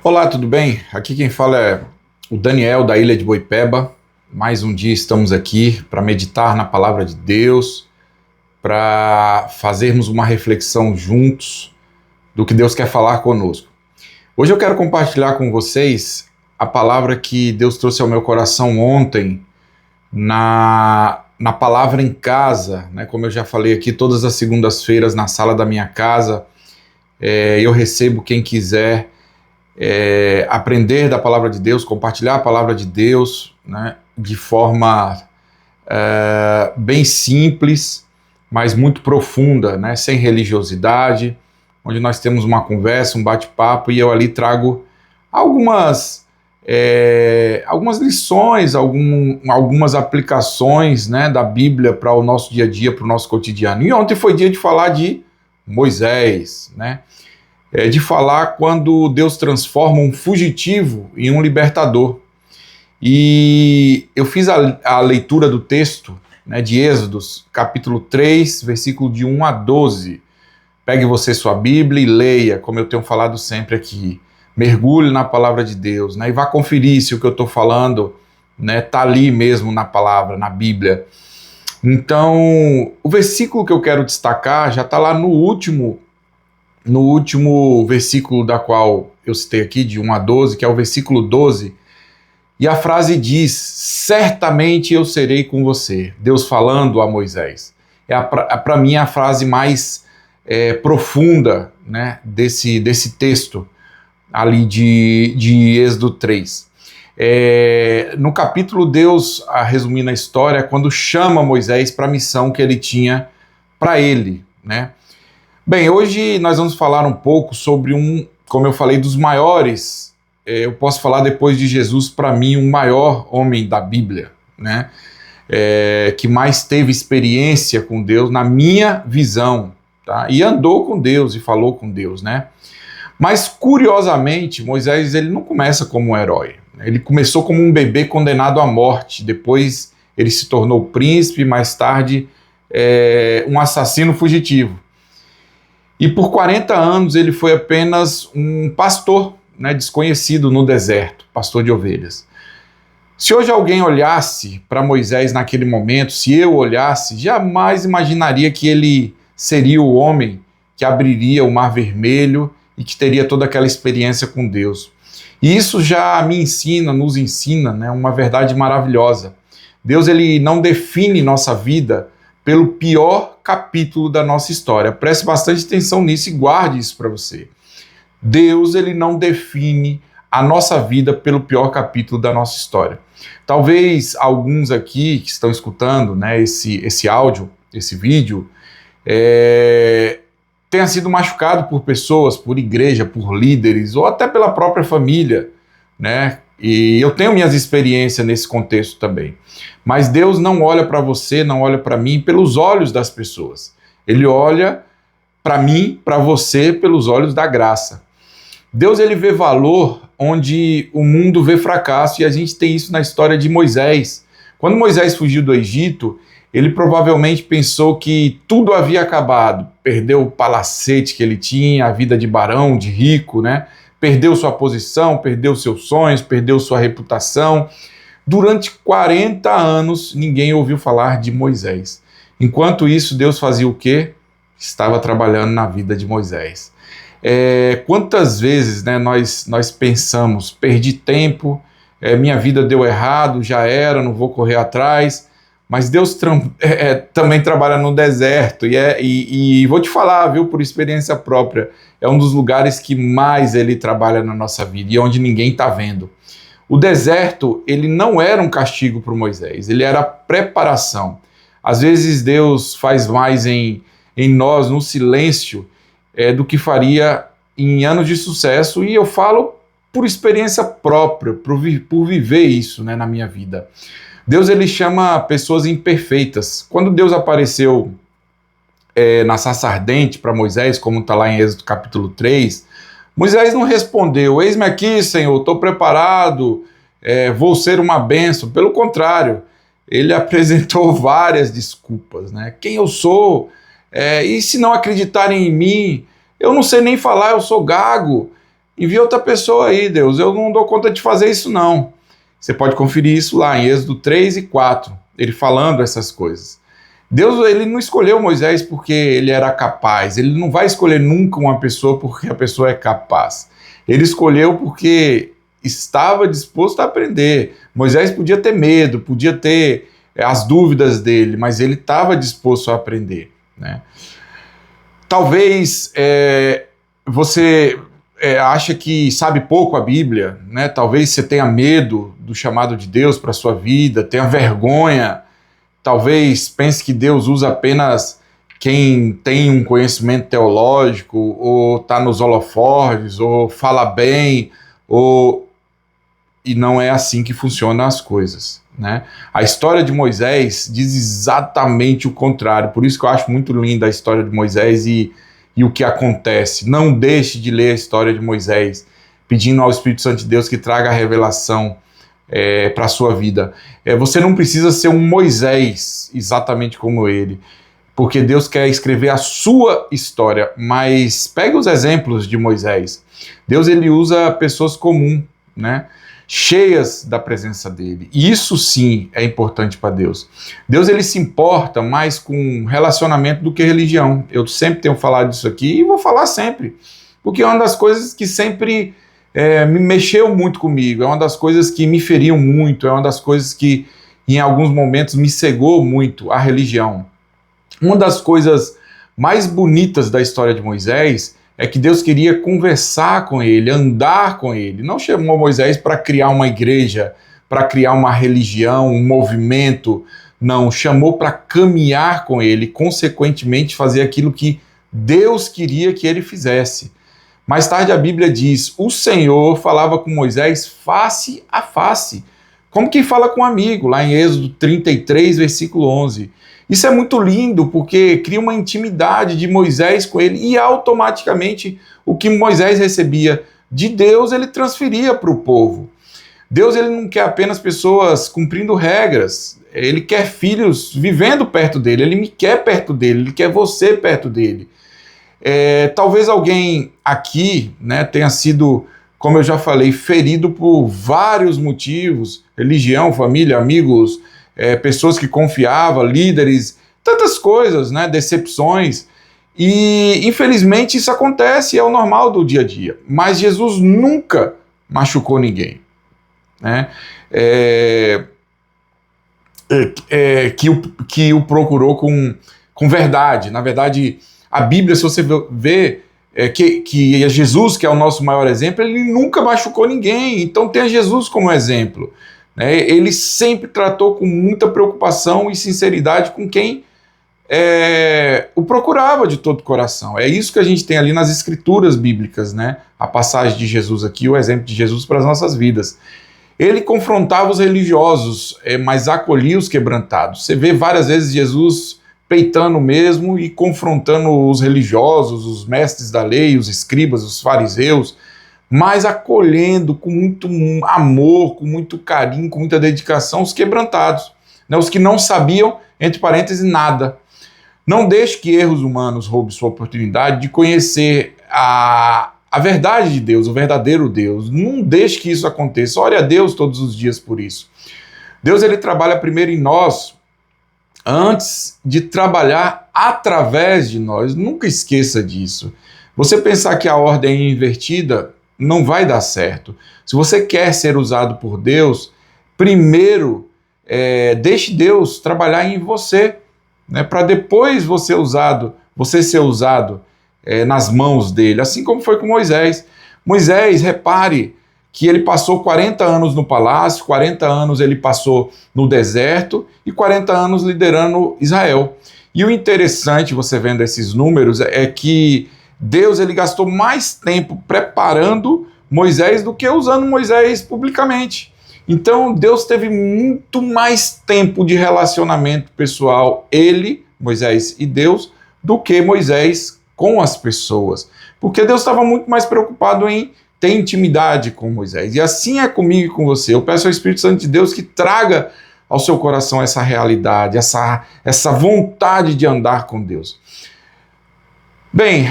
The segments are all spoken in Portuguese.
Olá, tudo bem? Aqui quem fala é o Daniel da Ilha de Boipeba. Mais um dia estamos aqui para meditar na palavra de Deus, para fazermos uma reflexão juntos do que Deus quer falar conosco. Hoje eu quero compartilhar com vocês a palavra que Deus trouxe ao meu coração ontem na palavra em casa, né? Como eu já falei aqui, todas as segundas-feiras na sala da minha casa, eu recebo quem quiser aprender da palavra de Deus, compartilhar a palavra de Deus, né, de forma bem simples, mas muito profunda, né, sem religiosidade, onde nós temos uma conversa, um bate-papo, e eu ali trago algumas lições, algumas aplicações, né, da Bíblia para o nosso dia a dia, para o nosso cotidiano. E ontem foi dia de falar de Moisés, né? De falar quando Deus transforma um fugitivo em um libertador. E eu fiz a leitura do texto, né, de Êxodos, capítulo 3, versículo de 1 a 12. Pegue você sua Bíblia e leia, como eu tenho falado sempre aqui. Mergulhe na palavra de Deus, né, e vá conferir se o que eu estou falando está ali mesmo na palavra, na Bíblia. Então, o versículo que eu quero destacar já está lá no último versículo da qual eu citei aqui, de 1 a 12, que é o versículo 12, e a frase diz: certamente eu serei com você. Deus falando a Moisés. Para mim, a frase mais profunda, né, desse texto ali de Êxodo 3. No capítulo, Deus, resumindo a história, quando chama Moisés para a missão que ele tinha para ele, né? Bem, hoje nós vamos falar um pouco sobre como eu falei, dos maiores, eu posso falar depois de Jesus, para mim, o maior homem da Bíblia, né? Que mais teve experiência com Deus, na minha visão, tá? E andou com Deus e falou com Deus, né? Mas, curiosamente, Moisés ele não começa como um herói. Ele começou como um bebê condenado à morte, depois ele se tornou príncipe, mais tarde um assassino fugitivo. E por 40 anos ele foi apenas um pastor, né, desconhecido no deserto, pastor de ovelhas. Se hoje alguém olhasse para Moisés naquele momento, se eu olhasse, jamais imaginaria que ele seria o homem que abriria o Mar Vermelho e que teria toda aquela experiência com Deus. E isso já nos ensina, né, uma verdade maravilhosa. Deus ele não define nossa vida pelo pior capítulo da nossa história. Preste bastante atenção nisso e guarde isso para você. Deus ele não define a nossa vida pelo pior capítulo da nossa história. Talvez alguns aqui que estão escutando, né, esse áudio, esse vídeo, tenha sido machucado por pessoas, por igreja, por líderes ou até pela própria família, né? E eu tenho minhas experiências nesse contexto também. Mas Deus não olha para você, não olha para mim pelos olhos das pessoas. Ele olha para mim, para você, pelos olhos da graça. Deus ele vê valor onde o mundo vê fracasso, e a gente tem isso na história de Moisés. Quando Moisés fugiu do Egito, ele provavelmente pensou que tudo havia acabado. Perdeu o palacete que ele tinha, a vida de barão, de rico, né? Perdeu sua posição, perdeu seus sonhos, perdeu sua reputação. Durante 40 anos, ninguém ouviu falar de Moisés. Enquanto isso, Deus fazia o quê? Estava trabalhando na vida de Moisés. Quantas vezes, né, nós pensamos, perdi tempo, minha vida deu errado, já era, não vou correr atrás. Mas Deus também trabalha no deserto, e vou te falar, viu, por experiência própria, é um dos lugares que mais ele trabalha na nossa vida, e onde ninguém está vendo. O deserto, ele não era um castigo para Moisés, ele era preparação. Às vezes Deus faz mais em nós, no silêncio, do que faria em anos de sucesso, e eu falo por experiência própria, por viver isso, né, na minha vida. Deus ele chama pessoas imperfeitas. Quando Deus apareceu na sarça ardente para Moisés, como está lá em Êxodo capítulo 3, Moisés não respondeu: eis-me aqui, Senhor, estou preparado, vou ser uma bênção. Pelo contrário, ele apresentou várias desculpas, né? Quem eu sou? E se não acreditarem em mim? Eu não sei nem falar, eu sou gago. envia outra pessoa aí, Deus, eu não dou conta de fazer isso não. Você pode conferir isso lá em Êxodo 3 e 4, ele falando essas coisas. Deus, ele não escolheu Moisés porque ele era capaz, ele não vai escolher nunca uma pessoa porque a pessoa é capaz. Ele escolheu porque estava disposto a aprender. Moisés podia ter medo, podia ter as dúvidas dele, mas ele estava disposto a aprender, né? Talvez você acha que sabe pouco a Bíblia, né? Talvez você tenha medo do chamado de Deus para a sua vida, tenha vergonha. Talvez pense que Deus usa apenas quem tem um conhecimento teológico, ou está nos holofotes, ou fala bem, e não é assim que funcionam as coisas, né? A história de Moisés diz exatamente o contrário, por isso que eu acho muito linda a história de Moisés e o que acontece. Não deixe de ler a história de Moisés, pedindo ao Espírito Santo de Deus que traga a revelação para a sua vida. Você não precisa ser um Moisés exatamente como ele, porque Deus quer escrever a sua história, mas pegue os exemplos de Moisés. Deus, ele usa pessoas comuns, né, cheias da presença dele. E isso sim é importante para Deus. Deus, ele se importa mais com relacionamento do que religião. Eu sempre tenho falado disso aqui e vou falar sempre, porque é uma das coisas que sempre me mexeu muito comigo, é uma das coisas que me feriam muito, é uma das coisas que em alguns momentos me cegou muito, a religião. Uma das coisas mais bonitas da história de Moisés é que Deus queria conversar com ele, andar com ele. Não chamou Moisés para criar uma igreja, para criar uma religião, um movimento. Não, chamou para caminhar com ele, consequentemente fazer aquilo que Deus queria que ele fizesse. Mais tarde a Bíblia diz, o Senhor falava com Moisés face a face, como quem fala com um amigo, lá em Êxodo 33, versículo 11. Isso é muito lindo, porque cria uma intimidade de Moisés com ele, e automaticamente o que Moisés recebia de Deus, ele transferia para o povo. Deus, ele não quer apenas pessoas cumprindo regras, ele quer filhos vivendo perto dele, ele me quer perto dele, ele quer você perto dele. Talvez alguém aqui, né, tenha sido, como eu já falei, ferido por vários motivos, religião, família, amigos, pessoas que confiavam, líderes, tantas coisas, né, decepções, e infelizmente isso acontece, é o normal do dia a dia, mas Jesus nunca machucou ninguém, né, que o procurou com verdade. Na verdade, a Bíblia, se você ver que é Jesus, que é o nosso maior exemplo, ele nunca machucou ninguém, então tenha Jesus como exemplo, né? Ele sempre tratou com muita preocupação e sinceridade com quem o procurava de todo o coração. É isso que a gente tem ali nas escrituras bíblicas, né? A passagem de Jesus aqui, o exemplo de Jesus para as nossas vidas. Ele confrontava os religiosos, mas acolhia os quebrantados. Você vê várias vezes Jesus peitando mesmo e confrontando os religiosos, os mestres da lei, os escribas, os fariseus, mas acolhendo com muito amor, com muito carinho, com muita dedicação os quebrantados, né, os que não sabiam, entre parênteses, nada. Não deixe que erros humanos roubem sua oportunidade de conhecer a verdade de Deus, o verdadeiro Deus. Não deixe que isso aconteça. Ore a Deus todos os dias por isso. Deus, ele trabalha primeiro em nós, antes de trabalhar através de nós. Nunca esqueça disso. Você pensar que a ordem é invertida, não vai dar certo. Se você quer ser usado por Deus, primeiro deixe Deus trabalhar em você, né, para depois você ser usado nas mãos dele, assim como foi com Moisés. Moisés, repare que ele passou 40 anos no palácio, 40 anos ele passou no deserto e 40 anos liderando Israel. E o interessante, você vendo esses números, é que Deus, ele gastou mais tempo preparando Moisés do que usando Moisés publicamente. Então Deus teve muito mais tempo de relacionamento pessoal, ele, Moisés e Deus, do que Moisés com as pessoas. Porque Deus estava muito mais preocupado em ter intimidade com Moisés. E assim é comigo e com você. Eu peço ao Espírito Santo de Deus que traga ao seu coração essa realidade, essa vontade de andar com Deus. Bem,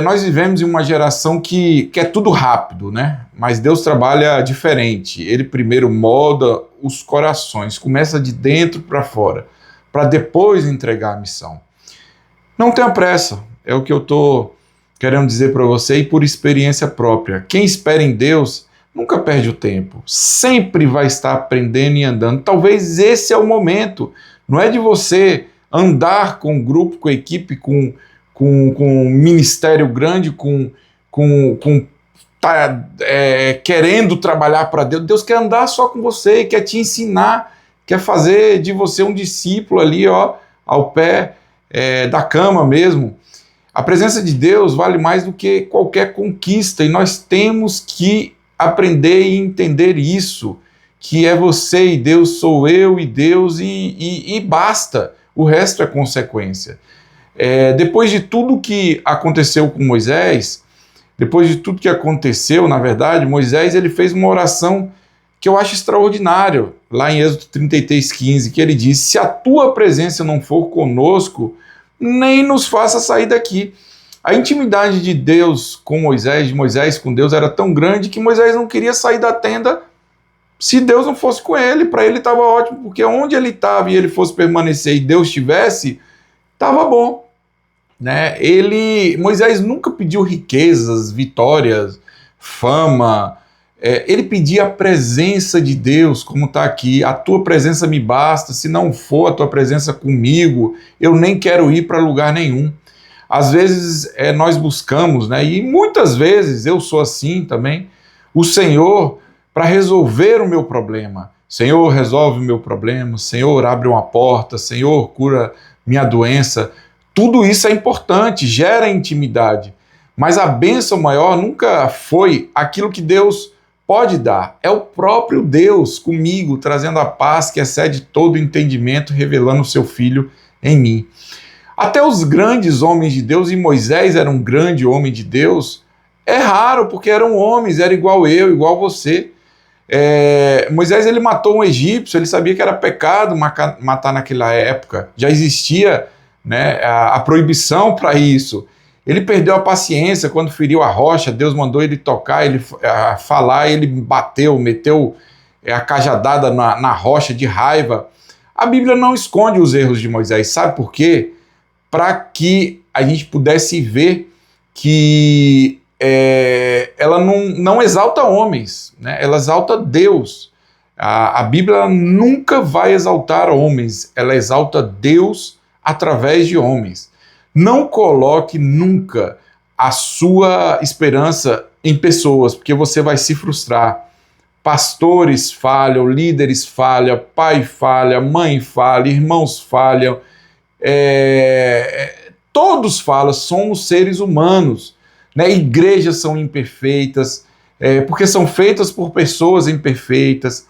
nós vivemos em uma geração que quer tudo rápido, né? Mas Deus trabalha diferente. Ele primeiro molda os corações, começa de dentro para fora, para depois entregar a missão. Não tenha pressa, é o que eu estou querendo dizer para você e por experiência própria. Quem espera em Deus nunca perde o tempo, sempre vai estar aprendendo e andando. Talvez esse é o momento, não é de você andar com um grupo, com equipe, com um ministério grande, querendo trabalhar para Deus. Deus quer andar só com você, quer te ensinar, quer fazer de você um discípulo ali, ó, ao pé da cama mesmo. A presença de Deus vale mais do que qualquer conquista e nós temos que aprender e entender isso, que é você e Deus, sou eu e Deus e basta, o resto é consequência. Depois de tudo que aconteceu com Moisés, depois de tudo que aconteceu, na verdade, Moisés ele fez uma oração que eu acho extraordinária, lá em Êxodo 33:15, que ele diz: se a tua presença não for conosco, nem nos faça sair daqui. A intimidade de Deus com Moisés, de Moisés com Deus, era tão grande que Moisés não queria sair da tenda se Deus não fosse com ele. Para ele estava ótimo, porque onde ele estava e ele fosse permanecer e Deus estivesse, estava bom. Né? Moisés nunca pediu riquezas, vitórias, fama. Ele pedia a presença de Deus, como está aqui: a tua presença me basta, se não for a tua presença comigo, eu nem quero ir para lugar nenhum. Às vezes nós buscamos, né, e muitas vezes eu sou assim também, o Senhor para resolver o meu problema. Senhor, resolve o meu problema, Senhor, abre uma porta, Senhor, cura minha doença. Tudo isso é importante, gera intimidade, mas a bênção maior nunca foi aquilo que Deus pode dar. É o próprio Deus comigo, trazendo a paz que excede todo entendimento, revelando o seu Filho em mim. Até os grandes homens de Deus, e Moisés era um grande homem de Deus, é raro, porque eram homens, era igual eu, igual você. Moisés ele matou um egípcio, ele sabia que era pecado matar naquela época, já existia, né, a proibição para isso. Ele perdeu a paciência quando feriu a rocha, Deus mandou ele tocar, ele falar, ele bateu, meteu a cajadada na rocha de raiva. A Bíblia não esconde os erros de Moisés, sabe por quê? Para que a gente pudesse ver que ela não exalta homens, né? Ela exalta Deus. A Bíblia nunca vai exaltar homens, ela exalta Deus através de homens. Não coloque nunca a sua esperança em pessoas, porque você vai se frustrar. Pastores falham, líderes falham, pai falha, mãe falha, irmãos falham, todos falham, somos seres humanos, né? Igrejas são imperfeitas, porque são feitas por pessoas imperfeitas,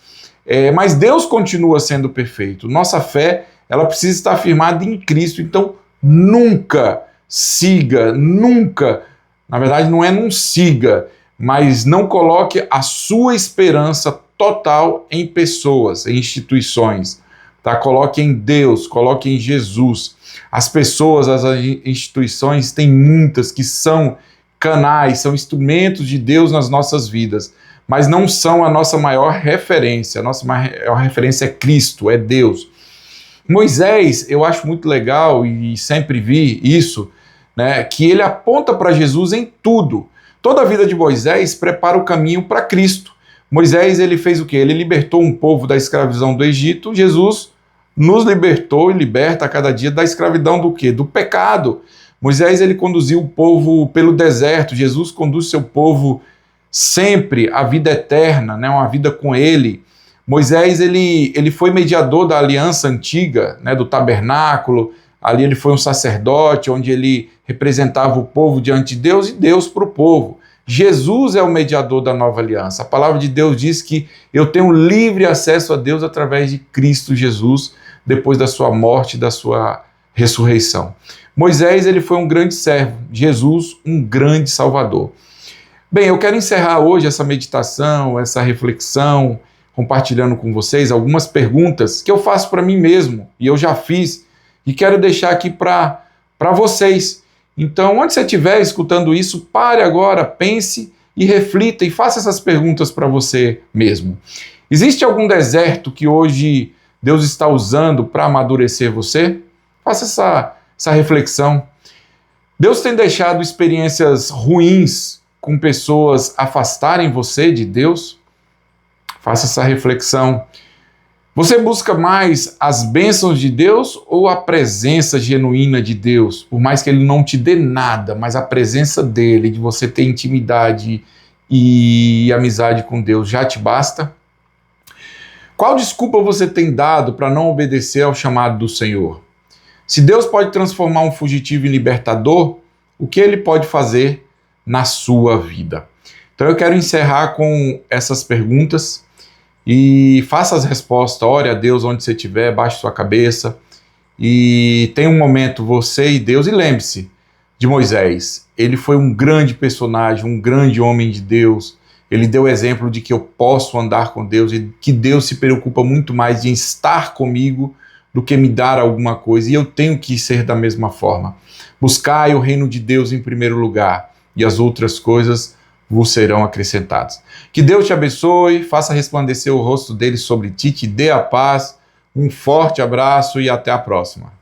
mas Deus continua sendo perfeito. Nossa fé, ela precisa estar firmada em Cristo. Então nunca siga, nunca, na verdade não siga, mas não coloque a sua esperança total em pessoas, em instituições, tá? Coloque em Deus, coloque em Jesus. As pessoas, as instituições, tem muitas que são canais, são instrumentos de Deus nas nossas vidas, mas não são a nossa maior referência. A nossa maior referência é Cristo, é Deus. Moisés, eu acho muito legal e sempre vi isso, né, que ele aponta para Jesus em tudo. Toda a vida de Moisés prepara o caminho para Cristo. Moisés, ele fez o quê? Ele libertou um povo da escravidão do Egito. Jesus nos libertou e liberta a cada dia da escravidão do quê? Do pecado. Moisés, ele conduziu o povo pelo deserto. Jesus conduz seu povo sempre à vida eterna, né, uma vida com ele. Moisés, ele foi mediador da aliança antiga, né, do tabernáculo. Ali ele foi um sacerdote, onde ele representava o povo diante de Deus e Deus para o povo. Jesus é o mediador da nova aliança. A palavra de Deus diz que eu tenho livre acesso a Deus através de Cristo Jesus, depois da sua morte e da sua ressurreição. Moisés, ele foi um grande servo, Jesus, um grande salvador. Bem, eu quero encerrar hoje essa meditação, essa reflexão, compartilhando com vocês algumas perguntas que eu faço para mim mesmo, e eu já fiz, e quero deixar aqui para vocês, Então, onde você estiver escutando isso, pare agora, pense e reflita e faça essas perguntas para você mesmo. Existe algum deserto que hoje Deus está usando para amadurecer você? Faça essa reflexão. Deus tem deixado experiências ruins com pessoas afastarem você de Deus? Faça essa reflexão. Você busca mais as bênçãos de Deus ou a presença genuína de Deus? Por mais que Ele não te dê nada, mas a presença dEle, de você ter intimidade e amizade com Deus, já te basta? Qual desculpa você tem dado para não obedecer ao chamado do Senhor? Se Deus pode transformar um fugitivo em libertador, o que Ele pode fazer na sua vida? Então eu quero encerrar com essas perguntas e faça as respostas, ore a Deus onde você estiver, baixe sua cabeça e tenha um momento você e Deus. E lembre-se de Moisés, ele foi um grande personagem, um grande homem de Deus. Ele deu exemplo de que eu posso andar com Deus e que Deus se preocupa muito mais em estar comigo do que me dar alguma coisa, e eu tenho que ser da mesma forma. Buscai o reino de Deus em primeiro lugar, e as outras coisas vos serão acrescentadas. Que Deus te abençoe, faça resplandecer o rosto dele sobre ti, te dê a paz, um forte abraço e até a próxima.